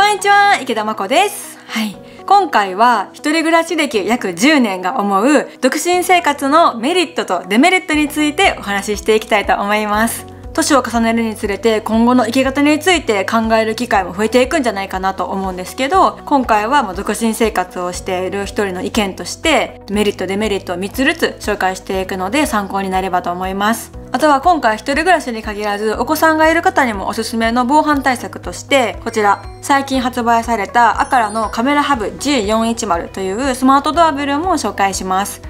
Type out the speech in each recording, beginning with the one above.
んにちは、池田真子です。今回は一人暮らし歴約10年が思う独身生活のメリットとデメリットについてお話ししていきたいと思います。年を重ねるにつれて今後の生き方について考える機会も増えていくんじゃないかなと思うんですけど、今回は独身生活をしている一人の意見としてメリットデメリットを3つずつ紹介していくので参考になればと思います。あとは今回一人暮らしに限らずお子さんがいる方にもおすすめの防犯対策として、こちら最近発売されたアカラのカメラハブ G410 というスマートドアベルも紹介します。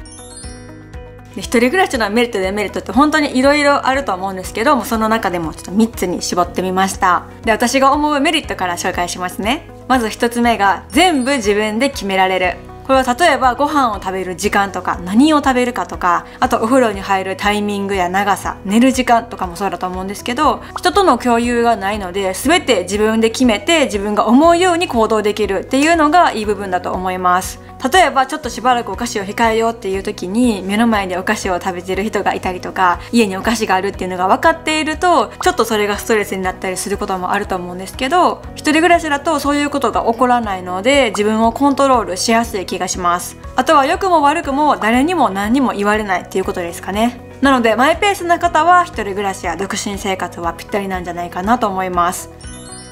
一人暮らしのメリットデメリットって本当にいろいろあると思うんですけども、その中でもちょっと3つに絞ってみました。で、私が思うメリットから紹介しますね。まず1つ目が全部自分で決められる。これは例えばご飯を食べる時間とか何を食べるかとか、あとお風呂に入るタイミングや長さ、寝る時間とかもそうだと思うんですけど、人との共有がないので全て自分で決めて自分が思うように行動できるっていうのがいい部分だと思います。例えばちょっとしばらくお菓子を控えようっていう時に目の前でお菓子を食べてる人がいたりとか、家にお菓子があるっていうのが分かっているとちょっとそれがストレスになったりすることもあると思うんですけど、一人暮らしだとそういうことが起こらないので自分をコントロールしやすい気がします。あとは良くも悪くも誰にも何にも言われないっていうことですかね。なのでマイペースな方は一人暮らしや独身生活はぴったりなんじゃないかなと思います。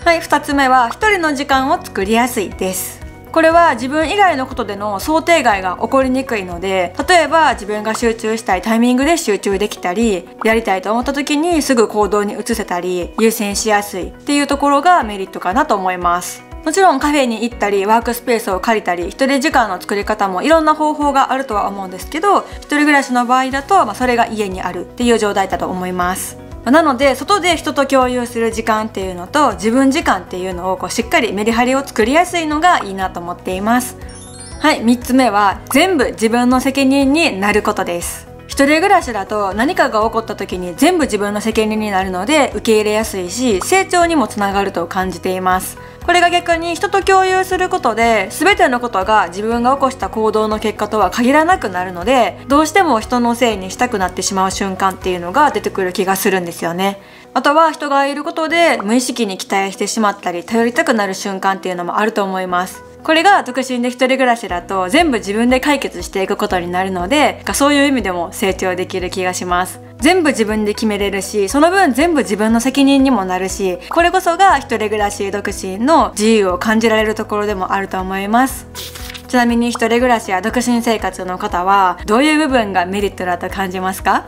2つ目は一人の時間を作りやすいです。これは自分以外のことでの想定外が起こりにくいので、例えば自分が集中したいタイミングで集中できたり、やりたいと思った時にすぐ行動に移せたり、優先しやすいっていうところがメリットかなと思います。もちろんカフェに行ったりワークスペースを借りたり一人時間の作り方もいろんな方法があるとは思うんですけど、一人暮らしの場合だと、それが家にあるっていう状態だと思います。なので外で人と共有する時間っていうのと自分時間っていうのをしっかりメリハリを作りやすいのがいいなと思っています。3つ目は全部自分の責任になることです。一人暮らしだと何かが起こった時に全部自分の責任になるので受け入れやすいし、成長にもつながると感じています。これが逆に人と共有することで全てのことが自分が起こした行動の結果とは限らなくなるので、どうしても人のせいにしたくなってしまう瞬間っていうのが出てくる気がするんですよね。あとは人がいることで無意識に期待してしまったり頼りたくなる瞬間っていうのもあると思います。これが独身で一人暮らしだと全部自分で解決していくことになるので、そういう意味でも成長できる気がします。全部自分で決めれるし、その分全部自分の責任にもなるし、これこそが一人暮らし独身の自由を感じられるところでもあると思います。ちなみに一人暮らしや独身生活の方はどういう部分がメリットだと感じますか？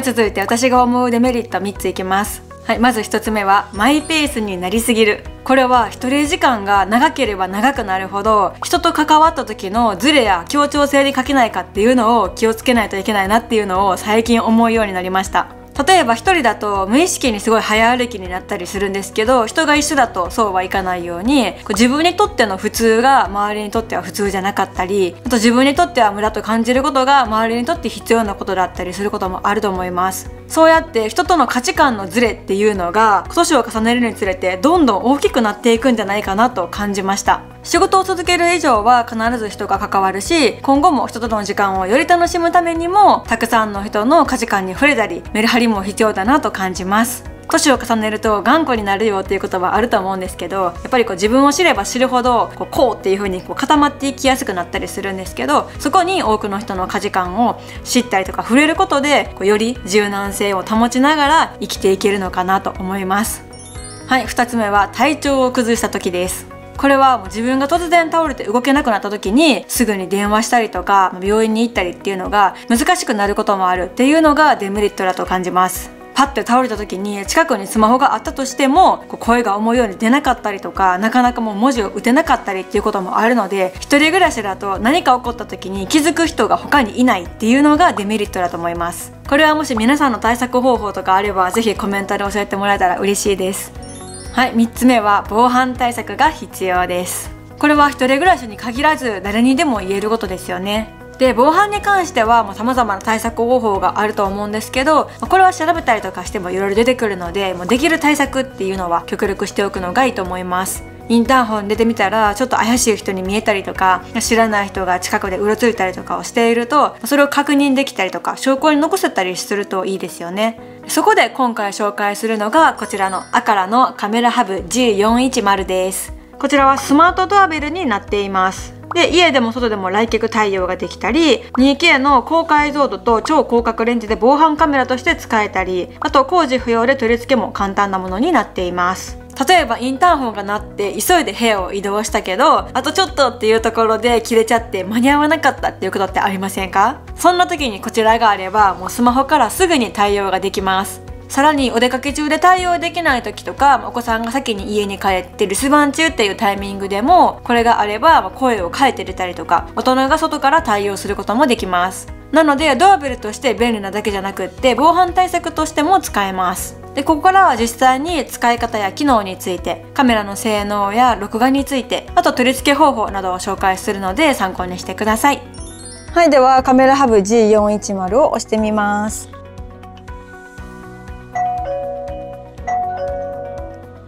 続いて私が思うデメリット3ついきます。まず1つ目はマイペースになりすぎる。これは一人時間が長ければ長くなるほど人と関わった時のズレや協調性に欠けないかっていうのを気をつけないといけないなっていうのを最近思うようになりました。例えば一人だと無意識にすごい早歩きになったりするんですけど、人が一緒だとそうはいかないように自分にとっての普通が周りにとっては普通じゃなかったり、あと自分にとっては無駄と感じることが周りにとって必要なことだったりすることもあると思います。そうやって人との価値観のズレっていうのが年を重ねるにつれてどんどん大きくなっていくんじゃないかなと感じました。仕事を続ける以上は必ず人が関わるし、今後も人との時間をより楽しむためにもたくさんの人の価値観に触れたりメリハリも必要だなと感じます。年を重ねると頑固になるよっていう言葉あると思うんですけど、やっぱり自分を知れば知るほどこうっていう風に固まっていきやすくなったりするんですけど、そこに多くの人の価値観を知ったりとか触れることでより柔軟性を保ちながら生きていけるのかなと思います。2つ目は体調を崩した時です。これはもう自分が突然倒れて動けなくなった時にすぐに電話したりとか病院に行ったりっていうのが難しくなることもあるっていうのがデメリットだと感じます。パッて倒れた時に近くにスマホがあったとしても声が思うように出なかったりとか、なかなかもう文字を打てなかったりっていうこともあるので、一人暮らしだと何か起こった時に気づく人が他にいないっていうのがデメリットだと思います。これはもし皆さんの対策方法とかあればぜひコメントで教えてもらえたら嬉しいです。3つ目は防犯対策が必要です。これは一人暮らしに限らず誰にでも言えることですよね。で、防犯に関しては様々な対策方法があると思うんですけど、これは調べたりとかしてもいろいろ出てくるので、できる対策っていうのは極力しておくのがいいと思います。インターホン出てみたらちょっと怪しい人に見えたりとか、知らない人が近くでうろついたりとかをしていると、それを確認できたりとか証拠に残せたりするといいですよね。そこで今回紹介するのがこちらのアカラのカメラハブ G410 です。こちらはスマートドアベルになっています。で、家でも外でも来客対応ができたり、2K の高解像度と超広角レンズで防犯カメラとして使えたり、あと工事不要で取り付けも簡単なものになっています。例えばインターホンが鳴って急いで部屋を移動したけど、あとちょっとっていうところで切れちゃって間に合わなかったっていうことってありませんか？そんな時にこちらがあればもうスマホからすぐに対応ができます。さらにお出かけ中で対応できない時とか、お子さんが先に家に帰って留守番中っていうタイミングでもこれがあれば声を変えて出たりとか、大人が外から対応することもできます。なのでドアベルとして便利なだけじゃなくって防犯対策としても使えます。で、ここからは実際に使い方や機能について、カメラの性能や録画について、あと取り付け方法などを紹介するので参考にしてください。はい、ではカメラハブ G410 を押してみます。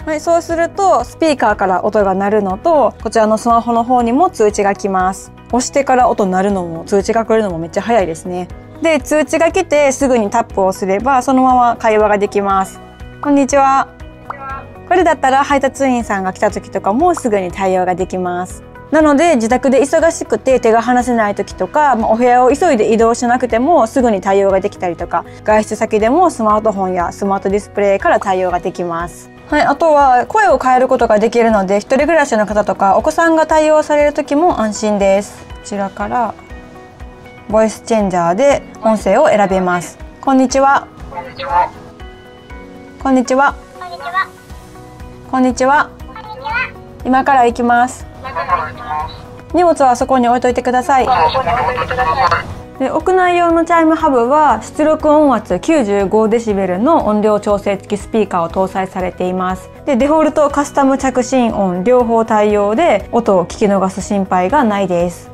はい、そうするとスピーカーから音が鳴るのと、こちらのスマホの方にも通知が来ます。押してから音鳴るのも通知が来るのもめっちゃ早いですね。で、通知が来てすぐにタップをすればそのまま会話ができます。こんにちは。これだったら配達員さんが来た時とかもすぐに対応ができます。なので自宅で忙しくて手が離せない時とか、お部屋を急いで移動しなくてもすぐに対応ができたりとか、外出先でもスマートフォンやスマートディスプレイから対応ができます。はい、あとは声を変えることができるので、一人暮らしの方とかお子さんが対応される時も安心です。こちらからボイスチェンジャーで音声を選べます。こんにちは。こんにちは。こんにちは。こんにちは。今から行きます。荷物はそこに置いといてください。で、屋内用のチャイムハブは出力音圧95デシベルの音量調整付きスピーカーを搭載されています。で、デフォルトカスタム着信音両方対応で音を聞き逃す心配がないです。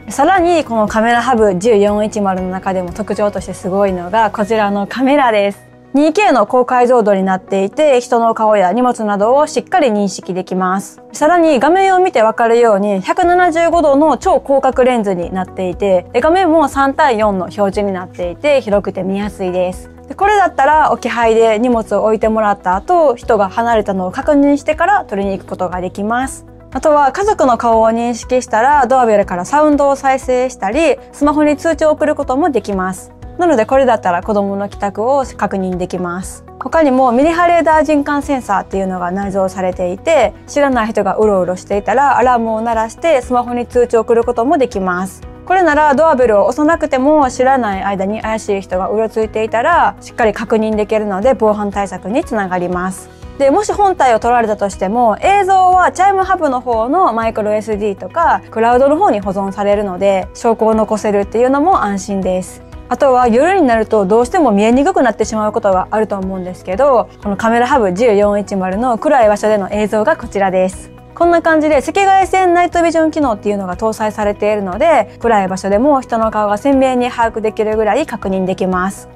さらにこのカメラハブ G410 の中でも特徴としてすごいのがこちらのカメラです。2K の高解像度になっていて、人の顔や荷物などをしっかり認識できます。さらに画面を見てわかるように175度の超広角レンズになっていて、画面も3対4の表示になっていて広くて見やすいです。これだったら置き配で荷物を置いてもらった後、人が離れたのを確認してから取りに行くことができます。あとは家族の顔を認識したらドアベルからサウンドを再生したり、スマホに通知を送ることもできます。なのでこれだったら子供の帰宅を確認できます。他にもミリ波レーダー人感センサーっていうのが内蔵されていて、知らない人がうろうろしていたらアラームを鳴らしてスマホに通知を送ることもできます。これならドアベルを押さなくても知らない間に怪しい人がうろついていたらしっかり確認できるので防犯対策につながります。で、もし本体を撮られたとしても映像はチャイムハブの方のマイクロ SD とかクラウドの方に保存されるので証拠を残せるっていうのも安心です。あとは夜になるとどうしても見えにくくなってしまうことがあると思うんですけど、このカメラハブ G410 の暗い場所での映像がこちらです。こんな感じで赤外線ナイトビジョン機能っていうのが搭載されているので、暗い場所でも人の顔が鮮明に把握できるぐらい確認できます。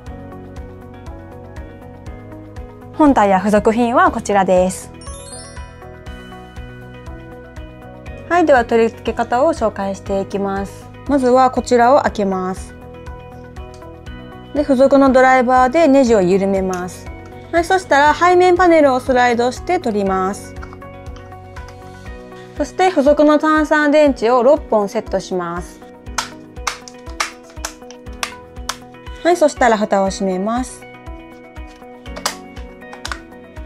本体や付属品はこちらです。はい、では取り付け方を紹介していきます。まずはこちらを開けます。で、付属のドライバーでネジを緩めます。はい、そしたら背面パネルをスライドして取ります。そして付属の単3電池を6本セットします。はい、そしたら蓋を閉めます。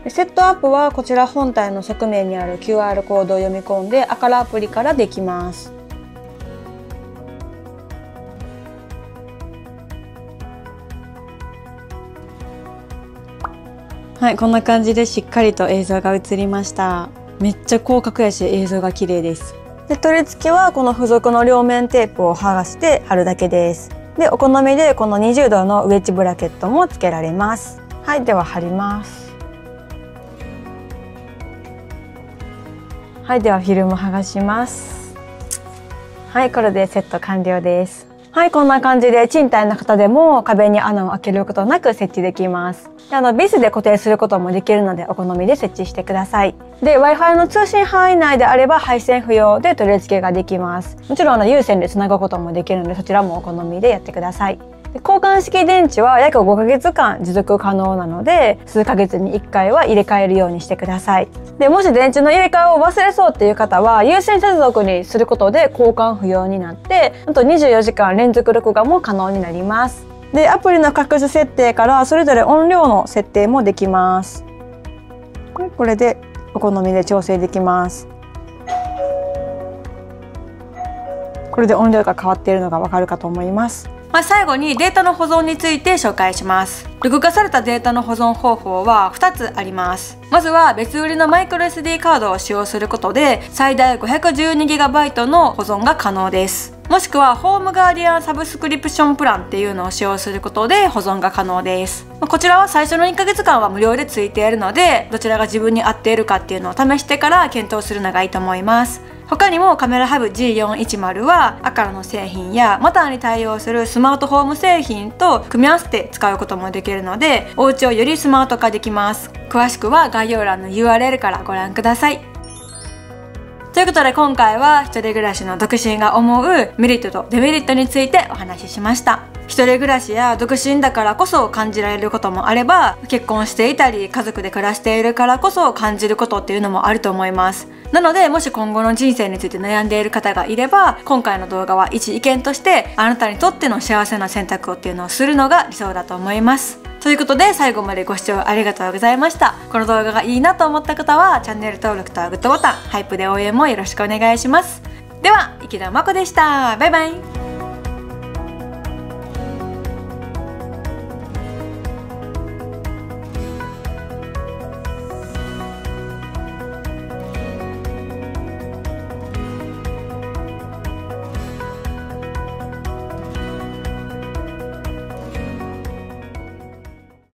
セットアップはこちら本体の側面にある QR コードを読み込んでアカラアプリからできます。はい、こんな感じでしっかりと映像が映りました。めっちゃ広角やし映像が綺麗です。で、取り付けはこの付属の両面テープを剥がして貼るだけです。で、お好みでこの20度のウェッジブラケットも付けられます。はい、では貼ります。はい、ではフィルム剥がします。はい、これでセット完了です。はい、こんな感じで賃貸の方でも壁に穴を開けることなく設置できます。で、ビスで固定することもできるのでお好みで設置してください。で、Wi-Fi の通信範囲内であれば配線不要で取り付けができます。もちろん有線でつなぐこともできるのでそちらもお好みでやってください。交換式電池は約5ヶ月間持続可能なので、数ヶ月に1回は入れ替えるようにしてください。で、もし電池の入れ替えを忘れそうっていう方は、優先接続にすることで交換不要になって、あと24時間連続録画も可能になります。で、アプリの各種設定からそれぞれ音量の設定もできます。これでお好みで調整できます。これで音量が変わっているのがわかるかと思います。最後にデータの保存について紹介します。録画されたデータの保存方法は2つあります。まずは別売りのマイクロ SD カードを使用することで最大 512GB の保存が可能です。もしくはホームガーディアンサブスクリプションプランっていうのを使用することで保存が可能です。こちらは最初の1ヶ月間は無料でついているので、どちらが自分に合っているかっていうのを試してから検討するのがいいと思います。他にもカメラハブ G410 はアカラの製品やマターに対応するスマートホーム製品と組み合わせて使うこともできるので、お家をよりスマート化できます。詳しくは概要欄の URL からご覧ください。ということで今回は一人暮らしの独身が思うメリットとデメリットについてお話ししました。一人暮らしや独身だからこそ感じられることもあれば、結婚していたり家族で暮らしているからこそ感じることっていうのもあると思います。なのでもし今後の人生について悩んでいる方がいれば、今回の動画は一意見としてあなたにとっての幸せな選択をっていうのをするのが理想だと思います。ということで最後までご視聴ありがとうございました。この動画がいいなと思った方はチャンネル登録とグッドボタン、ハイプで応援もよろしくお願いします。では池田真子でした。バイバイ。